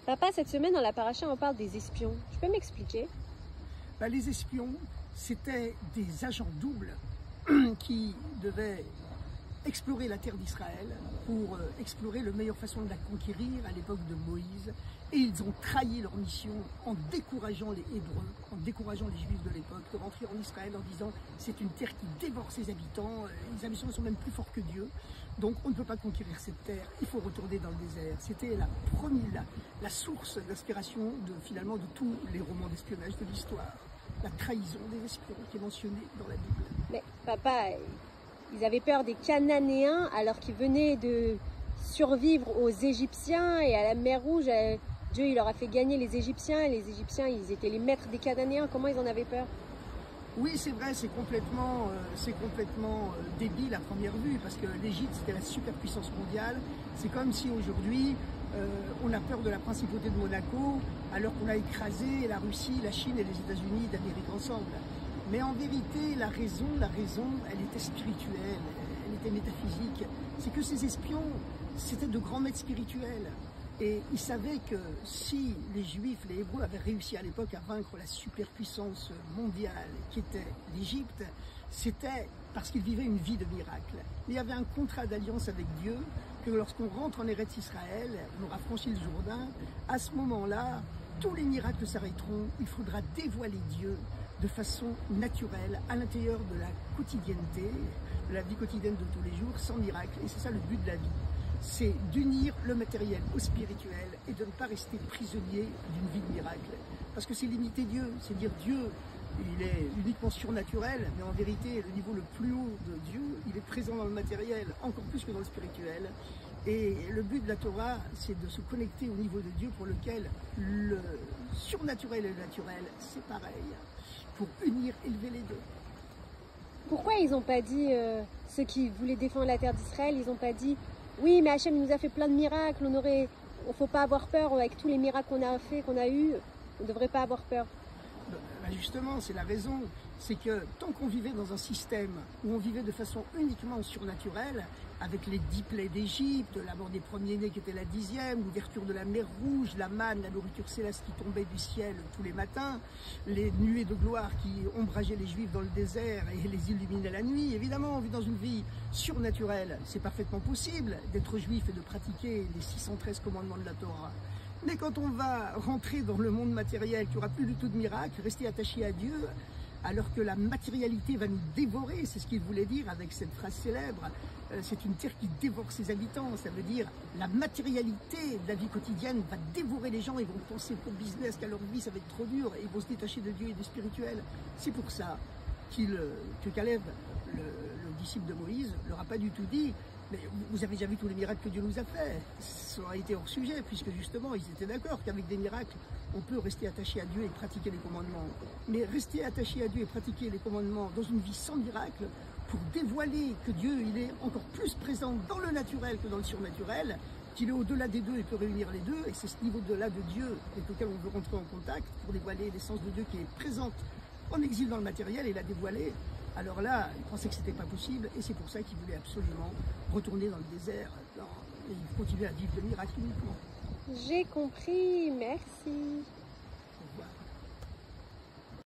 Papa, cette semaine dans la paracha, on parle des espions. Tu peux m'expliquer? Les espions, c'était des agents doubles qui devaient explorer la terre d'Israël pour explorer la meilleure façon de la conquérir à l'époque de Moïse. Et ils ont trahi leur mission en décourageant les Hébreux, en décourageant les Juifs de l'époque de rentrer en Israël en disant c'est une terre qui dévore ses habitants, les habitants sont même plus forts que Dieu, donc on ne peut pas conquérir cette terre, il faut retourner dans le désert. C'était la source d'inspiration finalement de tous les romans d'espionnage de l'histoire. La trahison des espions qui est mentionnée dans la Bible. Mais papa, ils avaient peur des Cananéens alors qu'ils venaient de survivre aux Égyptiens et à la mer Rouge. Dieu il leur a fait gagner les Égyptiens et les Égyptiens ils étaient les maîtres des Cananéens. Comment ils en avaient peur? Oui, c'est vrai, c'est complètement débile à première vue parce que l'Égypte c'était la superpuissance mondiale. C'est comme si aujourd'hui on a peur de la principauté de Monaco alors qu'on a écrasé la Russie, la Chine et les États-Unis d'Amérique ensemble. Mais en vérité, la raison, elle était spirituelle, elle était métaphysique. C'est que ces espions, c'était de grands maîtres spirituels. Et ils savaient que si les Juifs, les Hébreux avaient réussi à l'époque à vaincre la superpuissance mondiale qui était l'Égypte, c'était parce qu'ils vivaient une vie de miracle. Il y avait un contrat d'alliance avec Dieu, que lorsqu'on rentre en Eretz Israël, on aura franchi le Jourdain, à ce moment-là, tous les miracles s'arrêteront, il faudra dévoiler Dieu de façon naturelle à l'intérieur de la quotidienneté, de la vie quotidienne de tous les jours, sans miracle. Et c'est ça le but de la vie. C'est d'unir le matériel au spirituel et de ne pas rester prisonnier d'une vie de miracle. Parce que c'est limiter Dieu, c'est dire Dieu, il est uniquement surnaturel, mais en vérité, le niveau le plus haut de Dieu, il est présent dans le matériel, encore plus que dans le spirituel. Et le but de la Torah, c'est de se connecter au niveau de Dieu pour lequel le surnaturel et le naturel, c'est pareil, pour unir, élever les deux. Pourquoi ils n'ont pas dit, ceux qui voulaient défendre la terre d'Israël, ils n'ont pas dit oui, mais Hachem nous a fait plein de miracles, il ne faut pas avoir peur avec tous les miracles qu'on a fait, qu'on a eu, on ne devrait pas avoir peur. Justement, c'est la raison, c'est que tant qu'on vivait dans un système où on vivait de façon uniquement surnaturelle, avec les 10 plaies d'Égypte, la mort des premiers-nés qui était la 10e, l'ouverture de la mer Rouge, la manne, la nourriture céleste qui tombait du ciel tous les matins, les nuées de gloire qui ombrageaient les Juifs dans le désert et les illuminaient la nuit. Évidemment, on vit dans une vie surnaturelle. C'est parfaitement possible d'être juif et de pratiquer les 613 commandements de la Torah. Mais quand on va rentrer dans le monde matériel, qu'il n'y aura plus du tout de miracle, rester attaché à Dieu, alors que la matérialité va nous dévorer, c'est ce qu'il voulait dire avec cette phrase célèbre, c'est une terre qui dévore ses habitants, ça veut dire la matérialité de la vie quotidienne va dévorer les gens, ils vont penser qu'au business, qu'à leur vie ça va être trop dur, et ils vont se détacher de Dieu et du spirituel. C'est pour ça que Caleb, le disciple de Moïse, leur a pas du tout dit mais vous avez déjà vu tous les miracles que Dieu nous a fait. Ça aurait été hors sujet, puisque justement, ils étaient d'accord qu'avec des miracles, on peut rester attaché à Dieu et pratiquer les commandements. Mais rester attaché à Dieu et pratiquer les commandements dans une vie sans miracle, pour dévoiler que Dieu, il est encore plus présent dans le naturel que dans le surnaturel, qu'il est au-delà des deux et peut réunir les deux, et c'est ce niveau-delà de Dieu avec lequel on veut rentrer en contact pour dévoiler l'essence de Dieu qui est présente en exil dans le matériel et la dévoiler. Alors là, il pensait que c'était pas possible et c'est pour ça qu'il voulait absolument retourner dans le désert et continuer à vivre de miracles uniquement. J'ai compris, merci.